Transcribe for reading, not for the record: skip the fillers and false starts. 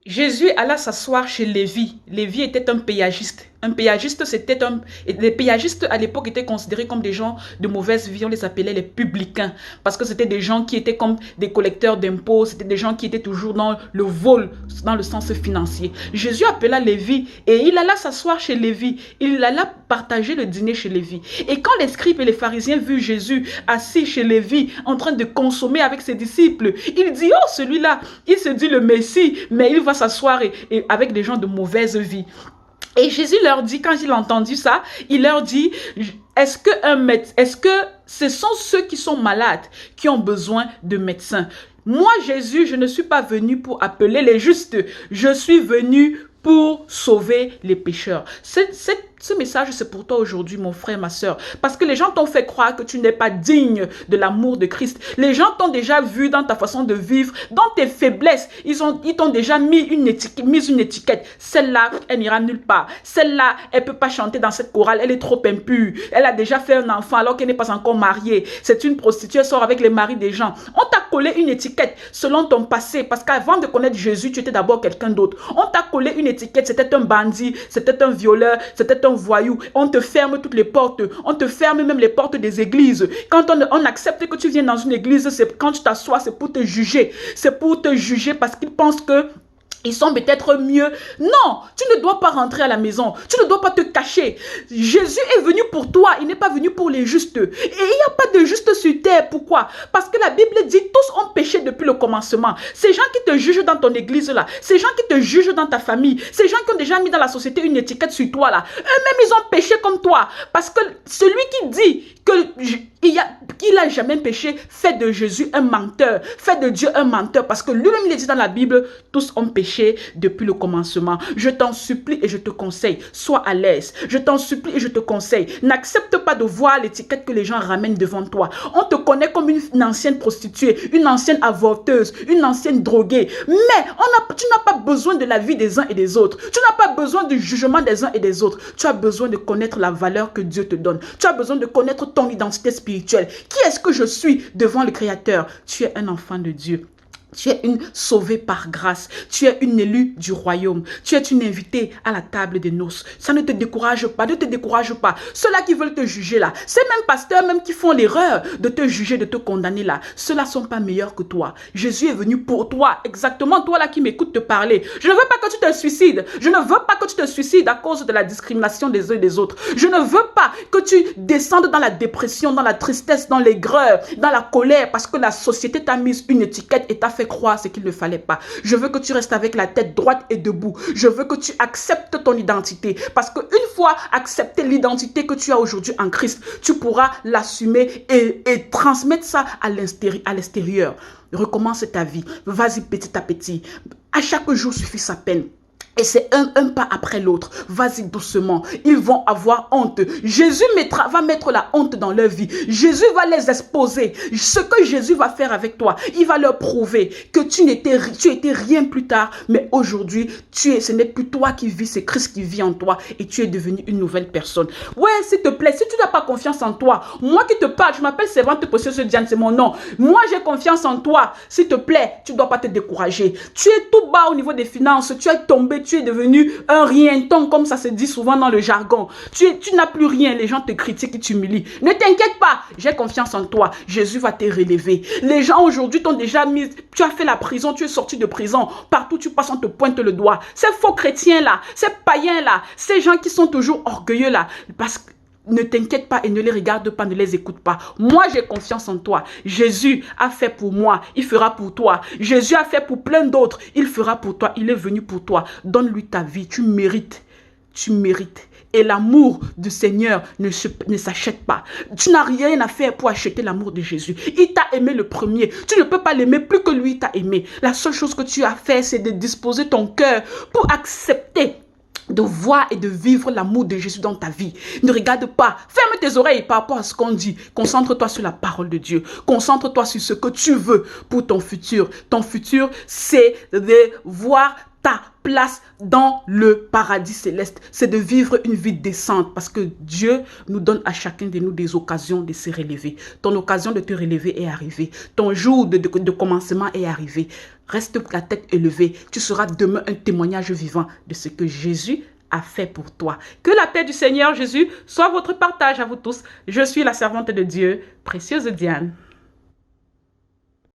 Jésus alla s'asseoir chez Lévi. Lévi était un péagiste. Un péagiste, c'était un... Les péagistes, à l'époque, étaient considérés comme des gens de mauvaise vie. On les appelait les publicains. Parce que c'était des gens qui étaient comme des collecteurs d'impôts. C'était des gens qui étaient toujours dans le vol, dans le sens financier. Jésus appela Lévi et il alla s'asseoir chez Lévi. Il alla partager le dîner chez Lévi. Et quand les scribes et les pharisiens virent Jésus assis chez Lévi, en train de consommer avec ses disciples, il dit, oh, celui-là, il se dit le Messie, mais il va s'asseoir et avec des gens de mauvaise vie. Et Jésus leur dit, quand il a entendu ça, il leur dit, est-ce que ce sont ceux qui sont malades qui ont besoin de médecins? Moi, Jésus, je ne suis pas venu pour appeler les justes. Je suis venu pour sauver les pécheurs. Ce message, c'est pour toi aujourd'hui, mon frère, ma soeur. Parce que les gens t'ont fait croire que tu n'es pas digne de l'amour de Christ. Les gens t'ont déjà vu dans ta façon de vivre, dans tes faiblesses. Ils t'ont déjà mis une étiquette. Celle-là, elle n'ira nulle part. Celle-là, elle ne peut pas chanter dans cette chorale. Elle est trop impure. Elle a déjà fait un enfant alors qu'elle n'est pas encore mariée. C'est une prostituée, elle sort avec les maris des gens. On t'a collé une étiquette selon ton passé. Parce qu'avant de connaître Jésus, tu étais d'abord quelqu'un d'autre. On t'a collé une étiquette. C'était un bandit, c'était un violeur, c'était un voyou. On te ferme toutes les portes. On te ferme même les portes des églises. Quand on accepte que tu viens dans une église, c'est quand tu t'assois, c'est pour te juger. C'est pour te juger parce qu'ils pensent que ils sont peut-être mieux. Non, tu ne dois pas rentrer à la maison. Tu ne dois pas te cacher. Jésus est venu pour toi. Il n'est pas venu pour les justes. Et il n'y a pas de justes sur terre. Pourquoi? Parce que la Bible dit tous ont péché depuis le commencement. Ces gens qui te jugent dans ton église là, ces gens qui te jugent dans ta famille, ces gens qui ont déjà mis dans la société une étiquette sur toi là, eux-mêmes ils ont péché comme toi. Parce que celui qui dit qu'il n'a jamais péché fait de Jésus un menteur, fait de Dieu un menteur. Parce que lui-même il dit dans la Bible, tous ont péché depuis le commencement. Je t'en supplie et je te conseille, sois à l'aise. Je t'en supplie et je te conseille, n'accepte pas de voir l'étiquette que les gens ramènent devant toi. On te connaît comme une ancienne prostituée, une ancienne avorteuse, une ancienne droguée. Mais tu n'as pas besoin de la vie des uns et des autres. Tu n'as pas besoin du jugement des uns et des autres. Tu as besoin de connaître la valeur que Dieu te donne. Tu as besoin de connaître ton identité spirituelle. Qui est-ce que je suis devant le Créateur? Tu es un enfant de Dieu. Tu es une sauvée par grâce. Tu es une élue du royaume. Tu es une invitée à la table des noces. Ça ne te décourage pas. Ne te décourage pas. Ceux-là qui veulent te juger là, ces mêmes pasteurs même qui font l'erreur de te juger, de te condamner là, ceux-là ne sont pas meilleurs que toi. Jésus est venu pour toi. Exactement toi là qui m'écoutes te parler. Je ne veux pas que tu te suicides. Je ne veux pas que tu te suicides à cause de la discrimination des uns et des autres. Je ne veux pas que tu descendes dans la dépression, dans la tristesse, dans l'aigreur, dans la colère parce que la société t'a mis une étiquette et t'a fait croire ce qu'il ne fallait pas. Je veux que tu restes avec la tête droite et debout. Je veux que tu acceptes ton identité. Parce qu'une fois accepté l'identité que tu as aujourd'hui en Christ, tu pourras l'assumer et transmettre ça à l'extérieur. Recommence ta vie. Vas-y petit à petit. À chaque jour suffit sa peine. Et c'est un pas après l'autre. Vas-y doucement. Ils vont avoir honte. Jésus va mettre la honte dans leur vie. Jésus va les exposer. Ce que Jésus va faire avec toi, il va leur prouver que tu étais rien plus tard. Mais aujourd'hui, ce n'est plus toi qui vis, c'est Christ qui vit en toi. Et tu es devenu une nouvelle personne. Ouais, s'il te plaît, si tu n'as pas confiance en toi, moi qui te parle, je m'appelle Servante Précieuse Diane, c'est mon nom. Moi, j'ai confiance en toi. S'il te plaît, tu ne dois pas te décourager. Tu es tout bas au niveau des finances. Tu es tombé. Tu es devenu un rienton, comme ça se dit souvent dans le jargon. Tu n'as plus rien, les gens te critiquent et t'humilient. Ne t'inquiète pas, j'ai confiance en toi. Jésus va te relever. Les gens aujourd'hui t'ont déjà mis, tu as fait la prison, tu es sorti de prison. Partout tu passes, on te pointe le doigt. Ces faux chrétiens là, ces païens là, ces gens qui sont toujours orgueilleux là, parce que ne t'inquiète pas et ne les regarde pas, ne les écoute pas. Moi, j'ai confiance en toi. Jésus a fait pour moi, il fera pour toi. Jésus a fait pour plein d'autres, il fera pour toi. Il est venu pour toi. Donne-lui ta vie, tu mérites. Tu mérites. Et l'amour du Seigneur ne s'achète pas. Tu n'as rien à faire pour acheter l'amour de Jésus. Il t'a aimé le premier. Tu ne peux pas l'aimer plus que lui t'a aimé. La seule chose que tu as fait, c'est de disposer ton cœur pour accepter de voir et de vivre l'amour de Jésus dans ta vie. Ne regarde pas. Ferme tes oreilles par rapport à ce qu'on dit. Concentre-toi sur la parole de Dieu. Concentre-toi sur ce que tu veux pour ton futur. Ton futur, c'est de voir ta place dans le paradis céleste. C'est de vivre une vie décente parce que Dieu nous donne à chacun de nous des occasions de se relever. Ton occasion de te relever est arrivée. Ton jour de commencement est arrivé. Reste la tête élevée. Tu seras demain un témoignage vivant de ce que Jésus a fait pour toi. Que la paix du Seigneur Jésus soit votre partage à vous tous. Je suis la servante de Dieu, Précieuse Diane.